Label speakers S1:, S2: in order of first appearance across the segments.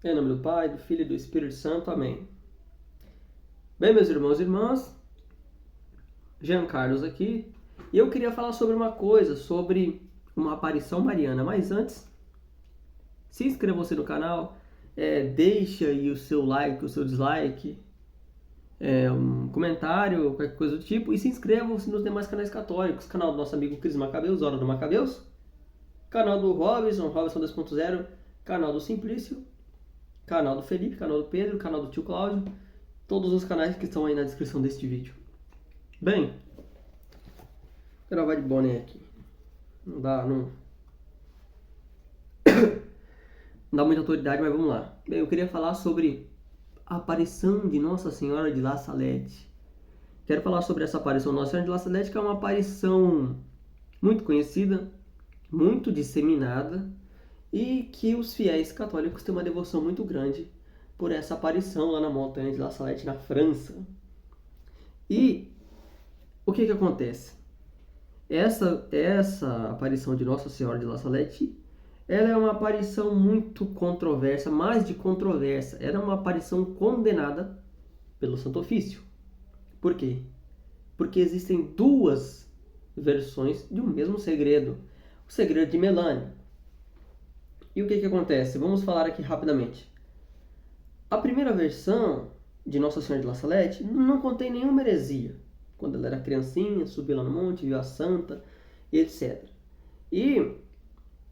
S1: Em nome do Pai, do Filho e do Espírito Santo. Amém. Bem, meus irmãos e irmãs, Jean Carlos aqui. E eu queria falar sobre uma coisa, sobre uma aparição mariana. Mas antes, se inscreva você no canal, deixa aí o seu like, o seu dislike, um comentário, qualquer coisa do tipo. E se inscreva-se nos demais canais católicos. Canal do nosso amigo Cris Macabeus, Hora do Macabeus. Canal do Robson 2.0. Canal do Simplício. Canal do Felipe, canal do Pedro, canal do tio Cláudio, todos os canais que estão aí na descrição deste vídeo. Bem, vou gravar de boné aqui. Não dá muita autoridade, mas vamos lá. Bem, eu queria falar sobre a aparição de Nossa Senhora de La Salette. Quero falar sobre essa aparição de Nossa Senhora de La Salette, que é uma aparição muito conhecida, muito disseminada, e que os fiéis católicos têm uma devoção muito grande por essa aparição lá na montanha de La Salette, na França. E o que acontece? Essa aparição de Nossa Senhora de La Salette, ela é uma aparição muito controversa, mais de controversa. Era uma aparição condenada pelo Santo Ofício. Por quê? Porque existem duas versões de um mesmo segredo. O segredo de Melanie. E o que acontece? Vamos falar aqui rapidamente. A primeira versão de Nossa Senhora de La Salette não contém nenhuma heresia. Quando ela era criancinha, subiu lá no monte, viu a santa, e etc. E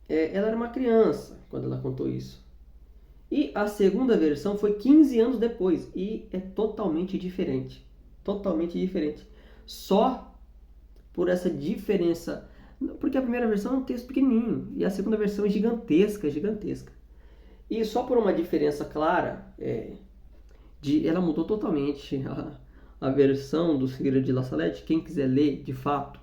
S1: ela era uma criança quando ela contou isso. E a segunda versão foi 15 anos depois, e é totalmente diferente. Totalmente diferente. Só por essa diferença. Porque a primeira versão é um texto pequenininho e a segunda versão é gigantesca, gigantesca. E só por uma diferença clara, ela mudou totalmente a versão do Segredo de La Salette. Quem quiser ler, de fato,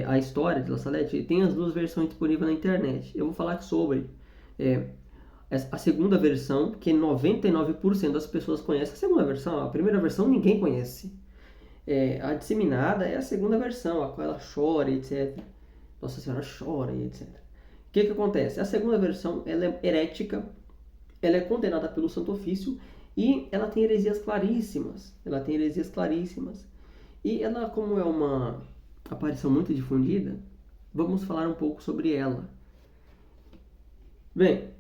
S1: a história de La Salette, tem as duas versões disponíveis na internet. Eu vou falar sobre a segunda versão, que 99% das pessoas conhecem. A segunda versão, a primeira versão ninguém conhece. A disseminada é a segunda versão, a qual ela chora, etc. Nossa Senhora chora, etc. O que acontece? A segunda versão ela é herética, ela é condenada pelo Santo Ofício e ela tem heresias claríssimas. E ela, como é uma aparição muito difundida, vamos falar um pouco sobre ela. Bem,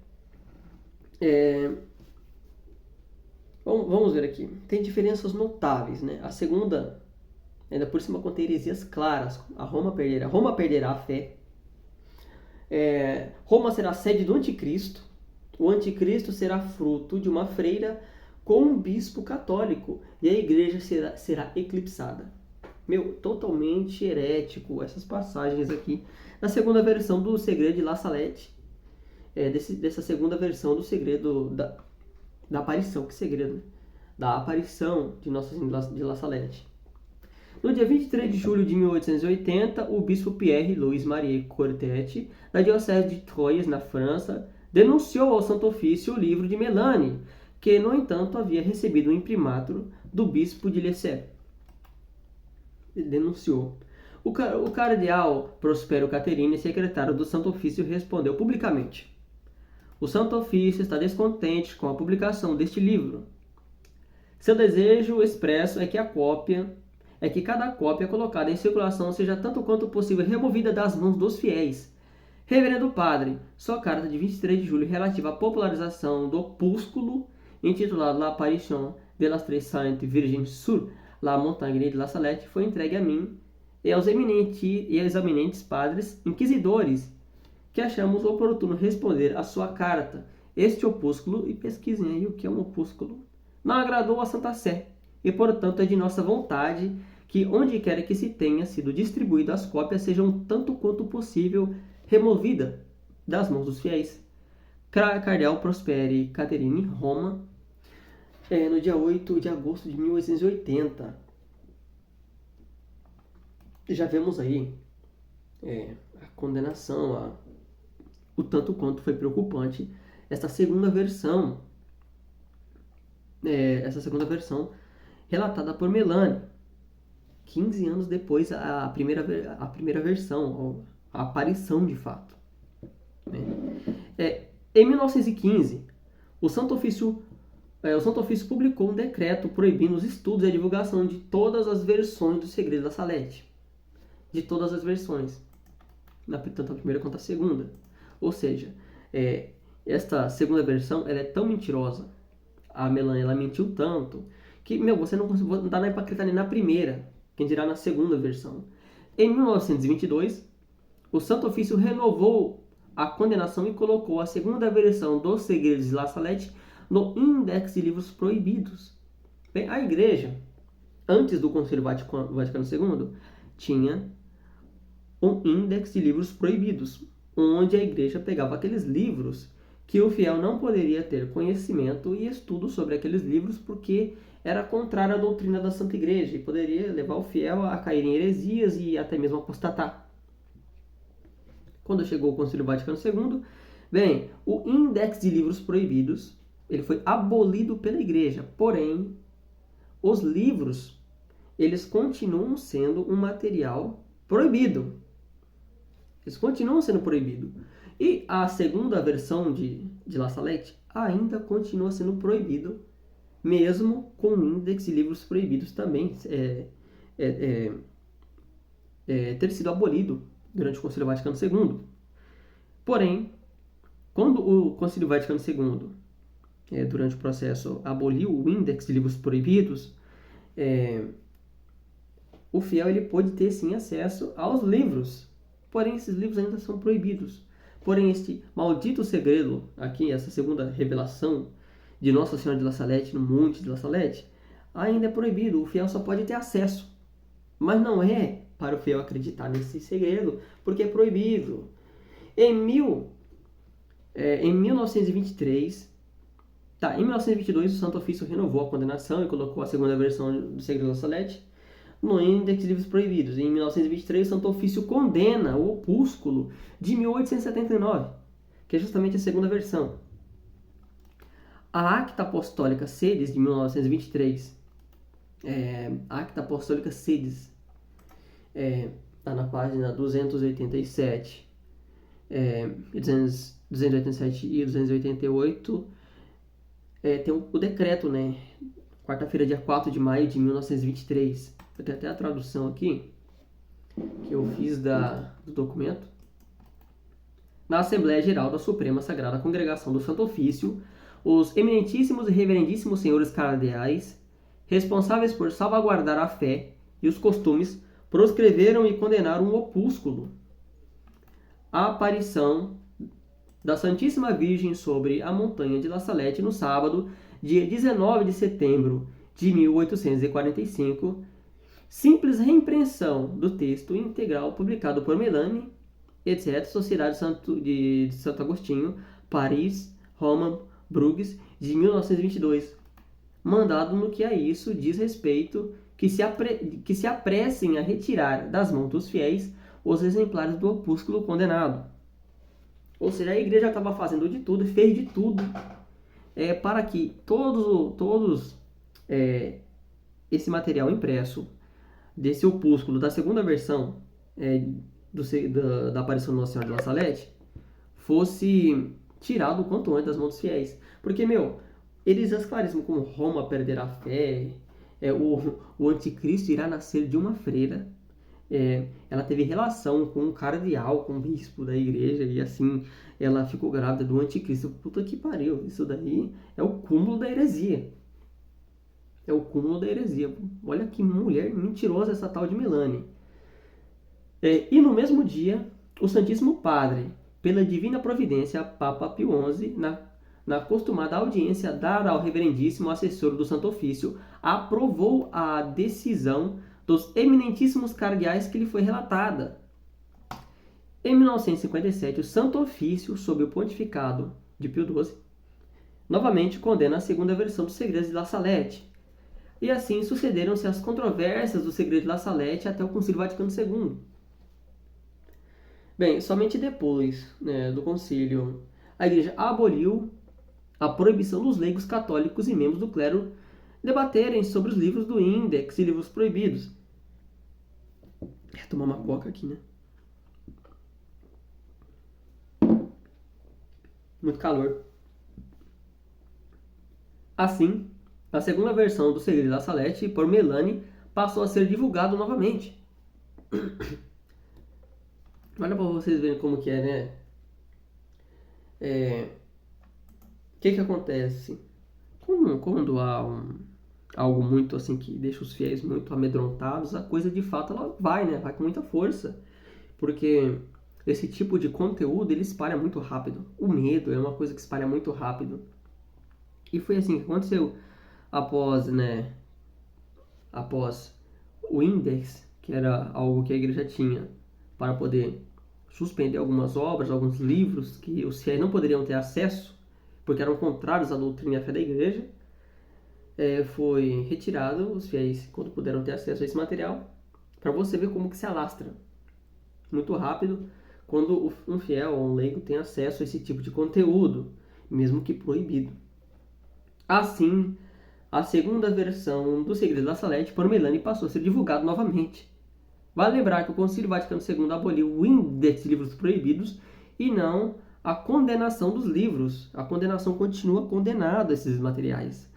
S1: vamos ver aqui. Tem diferenças notáveis, né? A segunda, ainda por cima, contém heresias claras. Roma perderá a fé. Roma será sede do anticristo. O anticristo será fruto de uma freira com um bispo católico. E a igreja será eclipsada. Totalmente herético essas passagens aqui. Na segunda versão do Segredo de La Salette. Dessa segunda versão do segredo da aparição, que segredo, né? Da aparição de Nossa Senhora de La Salette. No dia 23 de julho de 1880, o bispo Pierre-Louis Marie Courtet, da diocese de Troyes, na França, denunciou ao Santo Ofício o livro de Melanie, que, no entanto, havia recebido um imprimatur do bispo de Lisieux. Ele denunciou. O cardeal Prospero Caterine, secretário do Santo Ofício, respondeu publicamente: o Santo Ofício está descontente com a publicação deste livro. Seu desejo expresso é que cada cópia colocada em circulação seja tanto quanto possível removida das mãos dos fiéis. Reverendo Padre, sua carta de 23 de julho relativa à popularização do opúsculo intitulado La Apparition de las Tres Saintes Vierges sur la Montagne de La Salette foi entregue a mim e aos eminentes padres inquisidores, que achamos oportuno responder à sua carta. Este opúsculo, e pesquisem aí o que é um opúsculo, não agradou a Santa Sé, e portanto é de nossa vontade que, onde quer que se tenha sido distribuído, as cópias sejam tanto quanto possível removidas das mãos dos fiéis. Cardeal Prosperi Caterine, Roma, no dia 8 de agosto de 1880. Já vemos aí a condenação, o tanto quanto foi preocupante essa segunda versão relatada por Melanie, 15 anos depois a primeira versão, a aparição de fato. Em 1915, o Santo Ofício publicou um decreto proibindo os estudos e a divulgação de todas as versões do Segredo da Salete. De todas as versões. Tanto a primeira quanto a segunda. Ou seja, esta segunda versão ela é tão mentirosa. A Melanie ela mentiu tanto que, você não dá nem para acreditar nem na primeira. Quem dirá na segunda versão. Em 1922, o Santo Ofício renovou a condenação e colocou a segunda versão dos Segredos de La Salette no Índex de Livros Proibidos. Bem, a Igreja, antes do Concílio Vaticano II, tinha um Índex de Livros Proibidos, onde a Igreja pegava aqueles livros que o fiel não poderia ter conhecimento e estudo sobre aqueles livros porque era contrário à doutrina da Santa Igreja e poderia levar o fiel a cair em heresias e até mesmo apostatar. Quando chegou o Concílio Vaticano II, bem, o Índex de Livros Proibidos ele foi abolido pela Igreja, porém, os livros eles continuam sendo um material proibido. Eles continuam sendo proibidos. E a segunda versão de La Salette ainda continua sendo proibido, mesmo com o Índex de Livros Proibidos também ter sido abolido durante o Concílio Vaticano II. Porém, quando o Concílio Vaticano II, durante o processo, aboliu o Índex de Livros Proibidos, o fiel ele pôde ter sim acesso aos livros, porém esses livros ainda são proibidos. Porém, este maldito segredo, aqui, essa segunda revelação de Nossa Senhora de La Salette, no Monte de La Salette, ainda é proibido. O fiel só pode ter acesso. Mas não é para o fiel acreditar nesse segredo, porque é proibido. Em 1922, o Santo Ofício renovou a condenação e colocou a segunda versão do Segredo da Salette no Índex de Livros Proibidos. Em 1923, o Santo Ofício condena o opúsculo de 1879, que é justamente a segunda versão. A Acta Apostólica Sedes, de 1923, Acta Apostólica Sedes, está na página 287, 287 e 288, tem o decreto, né? Quarta-feira, dia 4 de maio de 1923. Eu tenho até a tradução aqui, que eu fiz do documento. Na Assembleia Geral da Suprema Sagrada Congregação do Santo Ofício, os eminentíssimos e reverendíssimos senhores cardeais, responsáveis por salvaguardar a fé e os costumes, proscreveram e condenaram um opúsculo, a aparição da Santíssima Virgem sobre a montanha de La Salette no sábado, dia 19 de setembro de 1845, simples reimpressão do texto integral publicado por Melanie, etc., Sociedade de Santo Agostinho, Paris, Roma, Bruges, de 1922. Mandado no que a isso diz respeito que se apressem a retirar das mãos dos fiéis os exemplares do opúsculo condenado. Ou seja, a igreja estava fazendo de tudo, fez de tudo, para que todos esse material impresso desse opúsculo, da segunda versão da aparição de Nossa Senhora de La Salette, fosse tirado o quanto antes das mãos dos fiéis. Porque, eles esclarecem como Roma perderá a fé, o anticristo irá nascer de uma freira, ela teve relação com um cardeal, com um bispo da igreja, e assim ela ficou grávida do anticristo. Puta que pariu, isso daí é o cúmulo da heresia. É o cúmulo da heresia. Olha que mulher mentirosa essa tal de Melanie. E no mesmo dia, o Santíssimo Padre, pela divina providência, Papa Pio XI, na acostumada audiência dada ao reverendíssimo assessor do Santo Ofício, aprovou a decisão dos eminentíssimos cardeais que lhe foi relatada. Em 1957, o Santo Ofício, sob o pontificado de Pio XII, novamente condena a segunda versão dos Segredos de La Salette. E assim sucederam-se as controvérsias do Segredo de La Salette até o Concílio Vaticano II. Bem, somente depois do concílio, a Igreja aboliu a proibição dos leigos católicos e membros do clero debaterem sobre os livros do Índex e livros proibidos. Vou tomar uma coca aqui, muito calor. Assim, a segunda versão do Segredo da Salete, por Melanie, passou a ser divulgado novamente. Olha para vocês verem como que é, né? O que acontece? Quando há algo muito assim que deixa os fiéis muito amedrontados, a coisa de fato ela vai, né? Vai com muita força. Porque esse tipo de conteúdo ele espalha muito rápido. O medo é uma coisa que espalha muito rápido. E foi assim que aconteceu após o índex, que era algo que a igreja tinha para poder suspender algumas obras, alguns livros que os fiéis não poderiam ter acesso, porque eram contrários à doutrina e à fé da igreja. Foi retirado, os fiéis, quando puderam ter acesso a esse material, para você ver como que se alastra muito rápido quando um fiel ou um leigo tem acesso a esse tipo de conteúdo, mesmo que proibido. Assim, a segunda versão do Segredo da Salete por Melanie passou a ser divulgado novamente. Vale lembrar que o Concílio Vaticano II aboliu o índex de livros proibidos e não a condenação dos livros. A condenação continua condenada a esses materiais.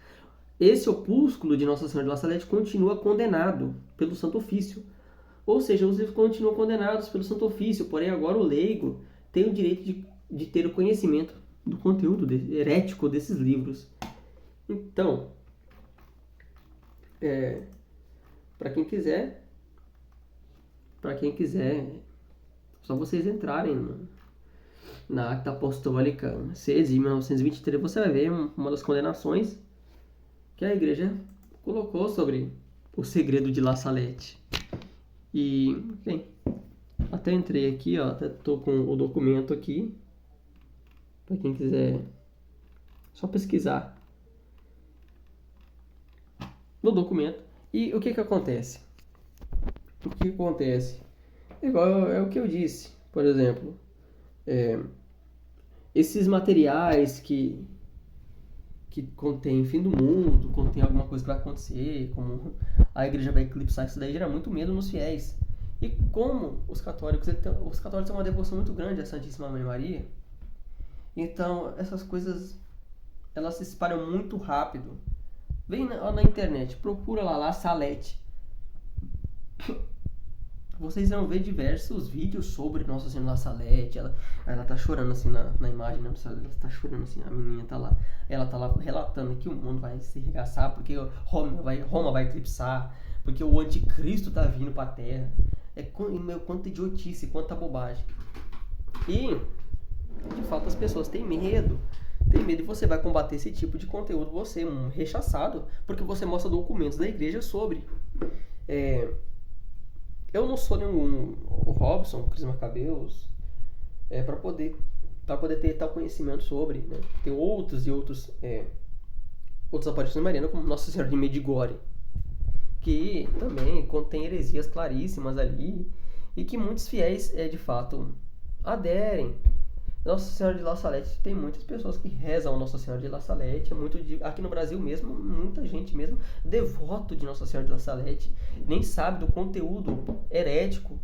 S1: Esse opúsculo de Nossa Senhora de La Salete continua condenado pelo Santo Ofício. Ou seja, os livros continuam condenados pelo Santo Ofício, porém agora o leigo tem o direito de ter o conhecimento do conteúdo herético desses livros. Então, para quem quiser, só vocês entrarem na Acta Apostólica 6 de 1923, você vai ver uma das condenações que a igreja colocou sobre o segredo de La Salete. E, bem, até entrei aqui, ó, até tô com o documento aqui, para quem quiser só pesquisar no documento. E o que acontece? É o que eu disse, por exemplo, esses materiais que contém fim do mundo, contém alguma coisa que vai acontecer, como a igreja vai eclipsar, isso daí gera muito medo nos fiéis. E como os católicos têm uma devoção muito grande à Santíssima Mãe Maria, então essas coisas elas se espalham muito rápido. Vem na internet, procura lá Salete. Vocês vão ver diversos vídeos sobre Nossa Senhora La Salete. Ela tá chorando assim na imagem, né? Ela tá chorando assim, a menininha tá lá. Ela tá lá relatando que o mundo vai se arregaçar, porque Roma vai eclipsar, porque o anticristo tá vindo pra terra. Quanta idiotice, quanta bobagem. E, de fato, as pessoas têm medo. E você vai combater esse tipo de conteúdo, você, um rechaçado, porque você mostra documentos da igreja sobre. Eu não sou nenhum o Robson, o Cris Macabeus, para poder ter tal conhecimento sobre, né? Tem outras aparições marianas, como Nossa Senhora de Medjugorje, que também contém heresias claríssimas ali, e que muitos fiéis, de fato, aderem. Nossa Senhora de La Salete, tem muitas pessoas que rezam a Nossa Senhora de La Salete, aqui no Brasil mesmo, muita gente mesmo devoto de Nossa Senhora de La Salete, nem sabe do conteúdo herético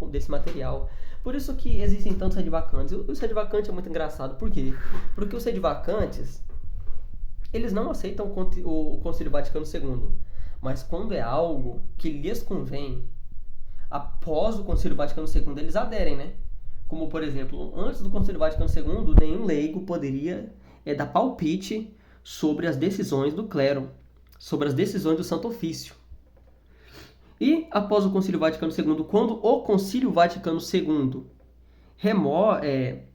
S1: desse material. Por isso que existem tantos sedivacantes. O sedivacante é muito engraçado, por quê? Porque os sedivacantes, eles não aceitam o Concílio Vaticano II, mas quando é algo que lhes convém, após o Concílio Vaticano II, eles aderem, né? Como, por exemplo, antes do Concílio Vaticano II, nenhum leigo poderia dar palpite sobre as decisões do clero, sobre as decisões do Santo Ofício. E, após o Concílio Vaticano II, quando o Concílio Vaticano II remove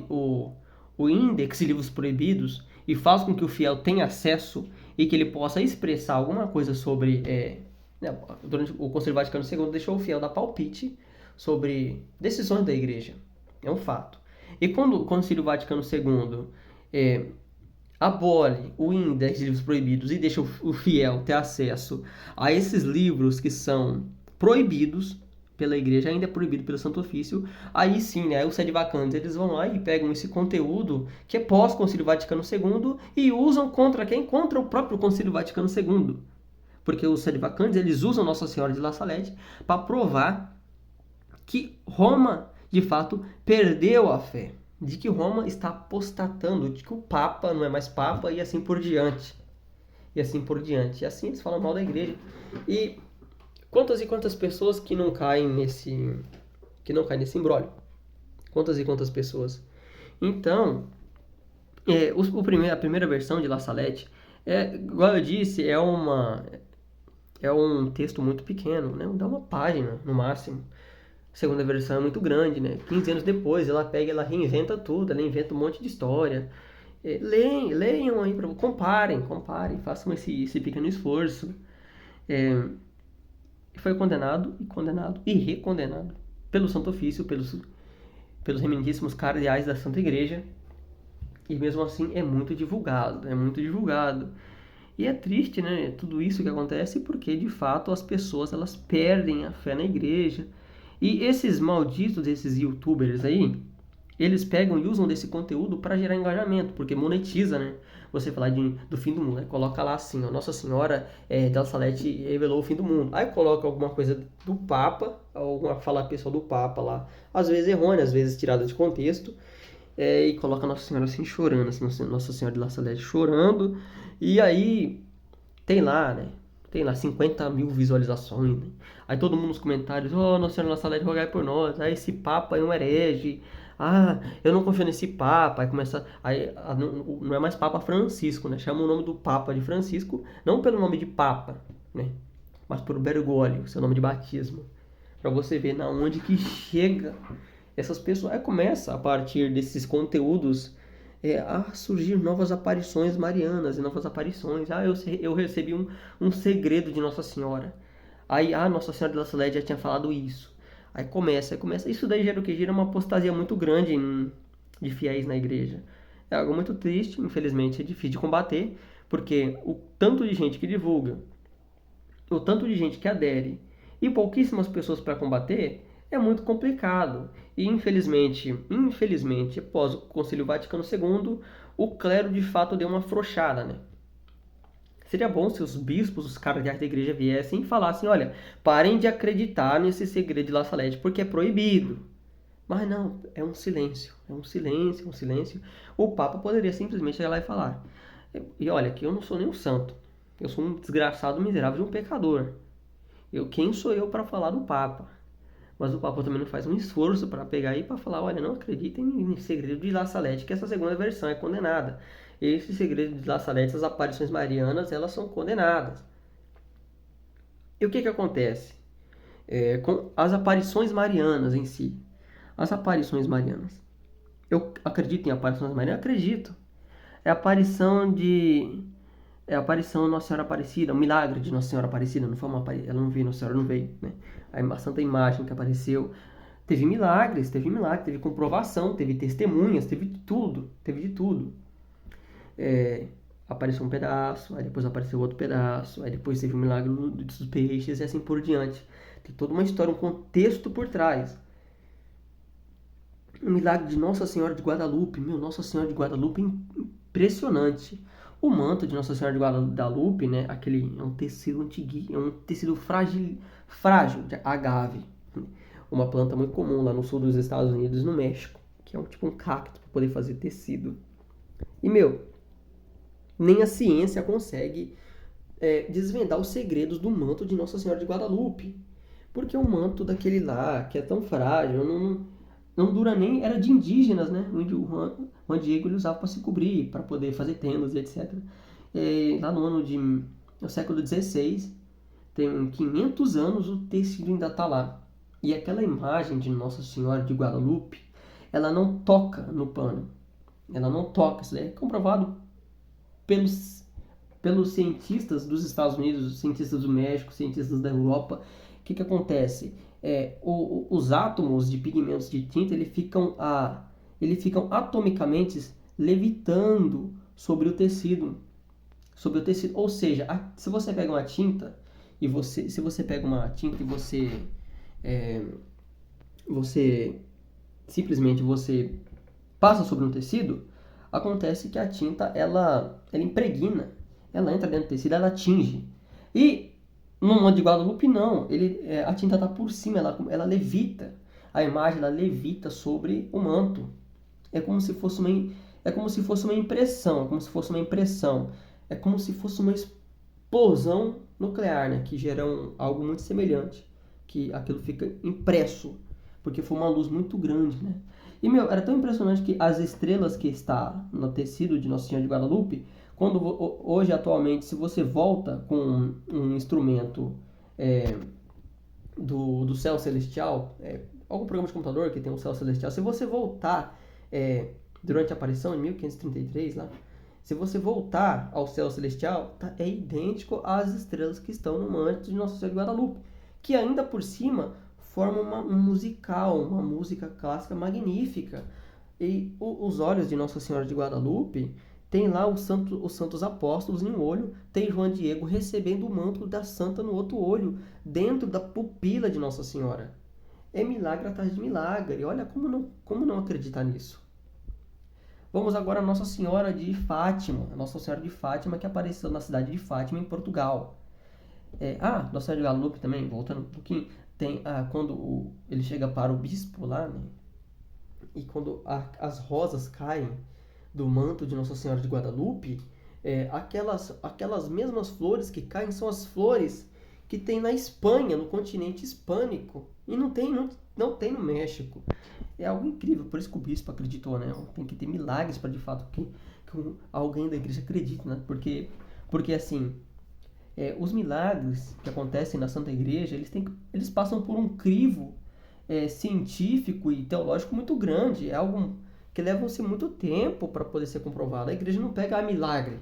S1: o índex de livros proibidos e faz com que o fiel tenha acesso e que ele possa expressar alguma coisa sobre... durante o Concílio Vaticano II, deixou o fiel dar palpite sobre decisões da igreja. É um fato. E quando o Concílio Vaticano II abole o índex de livros proibidos e deixa o fiel ter acesso a esses livros que são proibidos pela igreja, ainda é proibido pelo Santo Ofício, aí sim, né, os sedivacantes, eles vão lá e pegam esse conteúdo que é pós-Concílio Vaticano II e usam contra quem? Contra o próprio Concílio Vaticano II. Porque os sedivacantes, eles usam Nossa Senhora de La Salete para provar que Roma, de fato, perdeu a fé. de que Roma está apostatando, de que o Papa não é mais Papa e assim por diante. E assim por diante. E assim eles falam mal da igreja. E quantas pessoas que não caem nesse imbróglio? Quantas e quantas pessoas? Então, a primeira versão de La Salette, igual eu disse, é um texto muito pequeno, né? Dá uma página no máximo. A segunda versão é muito grande, né? 15 anos depois, ela pega, ela reinventa tudo, ela inventa um monte de história. Leiam aí, comparem, façam esse pequeno esforço. Foi condenado e recondenado pelo Santo Ofício, pelos reverendíssimos cardeais da Santa Igreja, e mesmo assim é muito divulgado, E é triste, né, tudo isso que acontece, porque de fato as pessoas elas perdem a fé na igreja. E esses malditos, esses youtubers aí, eles pegam e usam desse conteúdo para gerar engajamento, porque monetiza, né? Você falar do fim do mundo, né? Coloca lá assim, ó, Nossa Senhora de La Salette revelou o fim do mundo. Aí coloca alguma coisa do Papa, alguma fala pessoal do Papa lá, às vezes errônea, às vezes tirada de contexto, e coloca Nossa Senhora assim chorando, assim, Nossa Senhora de La Salette chorando, e aí tem lá, né? Tem lá 50 mil visualizações, né? Aí todo mundo nos comentários, Nossa Senhora de La Salette, rogai por nós, esse Papa é um herege, eu não confio nesse Papa, aí começa, não é mais Papa Francisco, né? Chama o nome do Papa de Francisco, não pelo nome de Papa, né? Mas por Bergoglio, seu nome de batismo, para você ver na onde que chega essas pessoas. Aí começa a partir desses conteúdos a surgir novas aparições marianas e novas aparições. Eu recebi um segredo de Nossa Senhora. Aí, Nossa Senhora de La Salette já tinha falado isso. Aí começa. Isso daí gera o que? Gera uma apostasia muito grande de fiéis na igreja. É algo muito triste, infelizmente, é difícil de combater, porque o tanto de gente que divulga, o tanto de gente que adere e pouquíssimas pessoas para combater é muito complicado. E infelizmente, após o Concílio Vaticano II, o clero de fato deu uma afrouxada, né? Seria bom se os bispos, os cardeais da igreja viessem e falassem, olha, parem de acreditar nesse segredo de La Salette, porque é proibido. Mas não, é um silêncio. O Papa poderia simplesmente chegar lá e falar, e olha, que eu não sou nenhum santo. Eu sou um desgraçado miserável de um pecador. Quem sou eu para falar do Papa? Mas o Papa também não faz um esforço para pegar e para falar, olha, não acreditem em segredo de La Salette, que essa segunda versão é condenada. Esse segredo de La Salette, essas aparições marianas, elas são condenadas. E o que acontece com as aparições marianas em si? As aparições marianas. Eu acredito em aparições marianas? Acredito. É a aparição de Nossa Senhora Aparecida, o milagre de Nossa Senhora Aparecida, não foi ela não veio, Nossa Senhora não veio, né? A santa imagem que apareceu, teve milagres, teve comprovação, teve testemunhas, teve de tudo. Apareceu um pedaço, aí depois apareceu outro pedaço, aí depois teve o milagre dos peixes e assim por diante. Tem toda uma história, um contexto por trás. O milagre de Nossa Senhora de Guadalupe, Nossa Senhora de Guadalupe impressionante. O manto de Nossa Senhora de Guadalupe, né, é um tecido antiguo, é um tecido frágil de agave, uma planta muito comum lá no sul dos Estados Unidos, no México, que é tipo um cacto para poder fazer tecido. E nem a ciência consegue desvendar os segredos do manto de Nossa Senhora de Guadalupe, porque o manto daquele lá, que é tão frágil, não dura nem, era de indígenas, né? O Juan Diego ele usava para se cobrir, para poder fazer tendas e etc. Lá no século XVI, tem 500 anos, o tecido ainda está lá. E aquela imagem de Nossa Senhora de Guadalupe, ela não toca no pano. Ela não toca. Isso é comprovado pelos cientistas dos Estados Unidos, cientistas do México, cientistas da Europa. O que acontece? Os átomos de pigmentos de tinta eles ficam atomicamente levitando sobre o tecido. Ou seja, se você pega uma tinta e você simplesmente passa sobre um tecido, acontece que a tinta ela impregna, ela entra dentro do tecido, ela atinge. E no manto de Guadalupe não, a tinta está por cima, ela levita, a imagem ela levita sobre o manto. É como se fosse é como se fosse uma impressão, é como se fosse uma impressão, é como se fosse uma explosão nuclear, né? Que gera algo muito semelhante, que aquilo fica impresso, porque foi uma luz muito grande, né? E, meu, era tão impressionante que as estrelas que está no tecido de Nossa Senhora de Guadalupe, hoje, atualmente, se você volta com um instrumento do céu celestial, algum programa de computador que tem um céu celestial, se você voltar durante a aparição, em 1533, lá, se você voltar ao céu celestial, é idêntico às estrelas que estão no manto de Nossa Senhora de Guadalupe, que ainda por cima forma um musical, uma música clássica magnífica. E os olhos de Nossa Senhora de Guadalupe tem lá os santos apóstolos em um olho, tem João Diego recebendo o manto da santa no outro olho, dentro da pupila de Nossa Senhora. É milagre atrás de milagre. Olha como não acreditar nisso. Vamos agora a Nossa Senhora de Fátima. A Nossa Senhora de Fátima que apareceu na cidade de Fátima, em Portugal. Nossa Senhora de Guadalupe também, voltando um pouquinho, tem quando ele chega para o bispo lá, né? E quando as rosas caem do manto de Nossa Senhora de Guadalupe, aquelas mesmas flores que caem são as flores que tem na Espanha, no continente hispânico, e não tem no México. É algo incrível, por isso que o bispo acreditou, né? Tem que ter milagres para de fato que alguém da igreja acredite, né? Porque assim, os milagres que acontecem na Santa Igreja, eles passam por um crivo científico e teológico muito grande. É algo que leva-se muito tempo para poder ser comprovado. A igreja não pega milagre,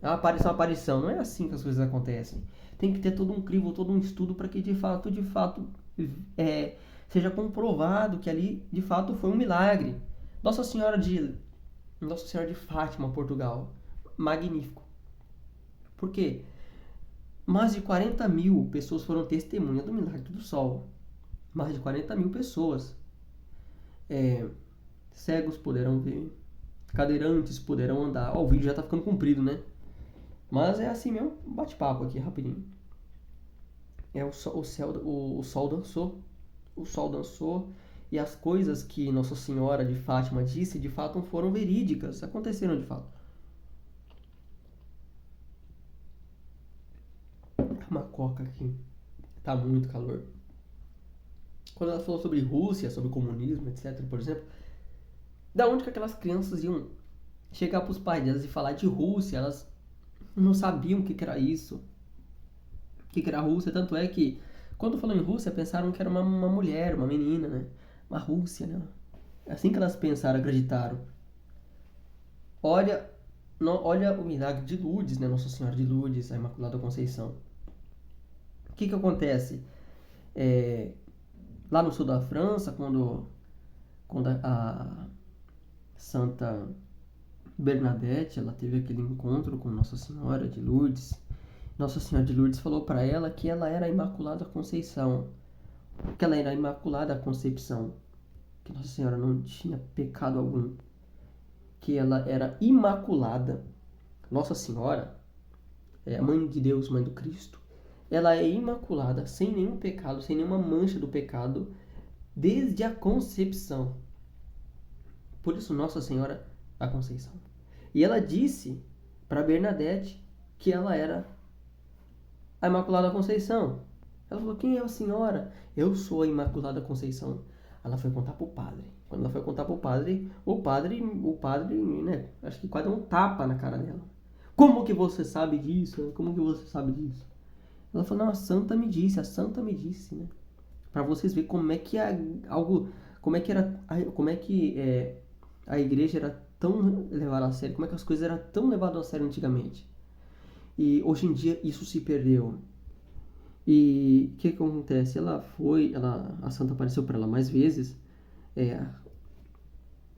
S1: a aparição. Não é assim que as coisas acontecem. Tem que ter todo um crivo, todo um estudo para que de fato seja comprovado que ali de fato foi um milagre. Nossa Senhora de Fátima, Portugal, magnífico. Por quê? Mais de 40 mil pessoas foram testemunhas do milagre do sol. Mais de 40 mil pessoas. Cegos poderão ver, cadeirantes poderão andar. O vídeo já tá ficando comprido, né? Mas é assim mesmo, bate-papo aqui, rapidinho. O sol dançou. O sol dançou e as coisas que Nossa Senhora de Fátima disse, de fato foram verídicas, aconteceram de fato. Uma coca aqui. Tá muito calor. Quando ela falou sobre Rússia, sobre comunismo, etc, por exemplo, da onde que aquelas crianças iam chegar pros pais delas e falar de Rússia? Elas não sabiam o que era isso. O que era a Rússia, tanto é que quando falou em Rússia, pensaram que era uma mulher, uma menina, né? Uma Rússia, né? É assim que elas pensaram, acreditaram. Olha o milagre de Lourdes, né? Nossa Senhora de Lourdes, a Imaculada Conceição. O que acontece? Lá no sul da França, quando a Santa Bernadette, ela teve aquele encontro com Nossa Senhora de Lourdes, Nossa Senhora de Lourdes falou para ela que ela era a Imaculada Conceição, que ela era a Imaculada Concepção, que Nossa Senhora não tinha pecado algum, que ela era imaculada. Nossa Senhora é a Mãe de Deus, Mãe do Cristo. Ela é imaculada, sem nenhum pecado, sem nenhuma mancha do pecado, desde a concepção. Por isso Nossa Senhora da Conceição. E ela disse para Bernadette que ela era a Imaculada Conceição. Ela falou: quem é a senhora? Eu sou a Imaculada Conceição. Ela foi contar pro padre. Quando ela foi contar pro padre, o padre, né, acho que quase deu um tapa na cara dela. Como que você sabe disso? Como que você sabe disso? Ela falou: não, a santa me disse, né? Para vocês verem como é que a igreja era tão levada a sério, como é que as coisas eram tão levadas a sério antigamente. E hoje em dia isso se perdeu. E o que acontece? A santa apareceu para ela mais vezes.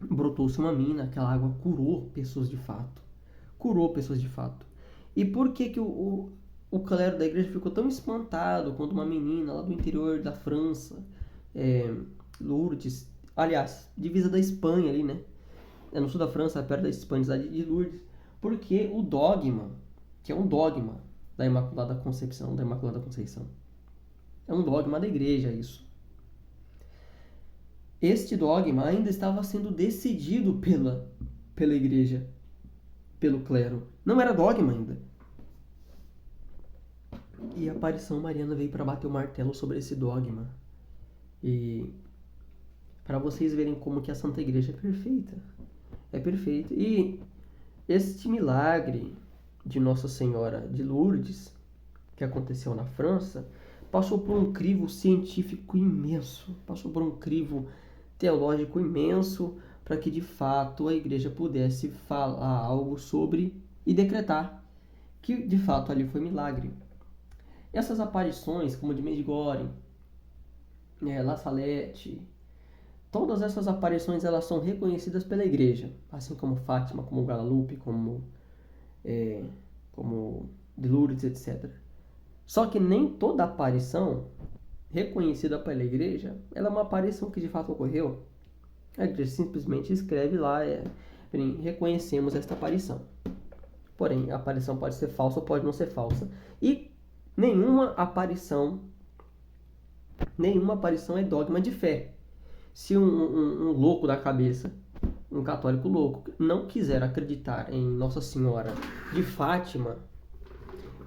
S1: Brotou-se uma mina, aquela água curou pessoas de fato. E por que o clero da igreja ficou tão espantado quando uma menina lá do interior da França, Lourdes, aliás, divisa da Espanha ali, né? No sul da França, perto da Espanha, cidade de Lourdes. Porque o dogma, que é um dogma da Imaculada Concepção, da Imaculada Conceição, é um dogma da igreja isso. este dogma ainda estava sendo decidido pela igreja, pelo clero. Não era dogma ainda. E a aparição mariana veio para bater o martelo sobre esse dogma. E para vocês verem como que a Santa Igreja é perfeita. É perfeita. E este milagre de Nossa Senhora de Lourdes, que aconteceu na França, passou por um crivo científico imenso, passou por um crivo teológico imenso, para que de fato a igreja pudesse falar algo sobre e decretar que de fato ali foi milagre. Essas aparições, como de Medjugorje, La Salette, todas essas aparições elas são reconhecidas pela igreja, assim como Fátima, como Guadalupe, como de Lourdes, etc. Só que nem toda aparição reconhecida pela igreja, ela é uma aparição que de fato ocorreu. A igreja simplesmente escreve lá, reconhecemos esta aparição. Porém, a aparição pode ser falsa ou pode não ser falsa. E nenhuma aparição é dogma de fé. Se um louco da cabeça, um católico louco, não quiser acreditar em Nossa Senhora de Fátima,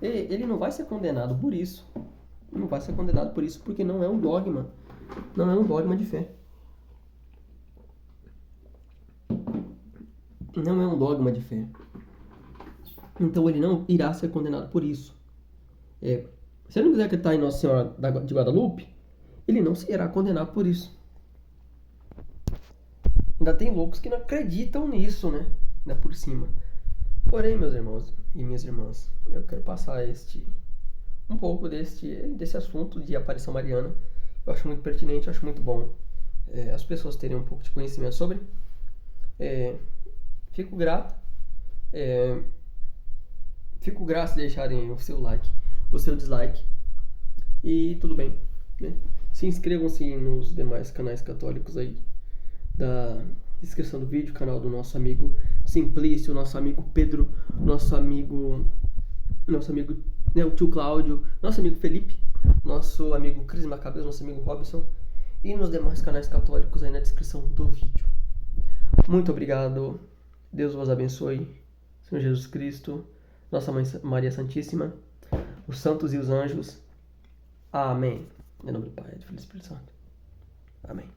S1: ele não vai ser condenado por isso. Não vai ser condenado por isso, porque não é um dogma. Não é um dogma de fé. Não é um dogma de fé. Então ele não irá ser condenado por isso. Se ele não quiser acreditar em Nossa Senhora de Guadalupe, ele não será condenado por isso. Ainda tem loucos que não acreditam nisso, né? Ainda por cima. Porém, meus irmãos e minhas irmãs, eu quero passar um pouco desse assunto de aparição mariana. Eu acho muito pertinente, eu acho muito bom as pessoas terem um pouco de conhecimento sobre. Fico grato. Fico grato se deixarem o seu like, o seu dislike. E tudo bem, né? Se inscrevam-se nos demais canais católicos aí da descrição do vídeo, canal do nosso amigo Simplício, nosso amigo Pedro, nosso amigo né, o tio Cláudio, nosso amigo Felipe, nosso amigo Cris Macabeu, nosso amigo Robson, e nos demais canais católicos aí na descrição do vídeo. Muito obrigado, Deus vos abençoe, Senhor Jesus Cristo, Nossa Mãe Maria Santíssima, os santos e os anjos. Amém. Em nome do Pai, do Filho e do Espírito Santo. Amém.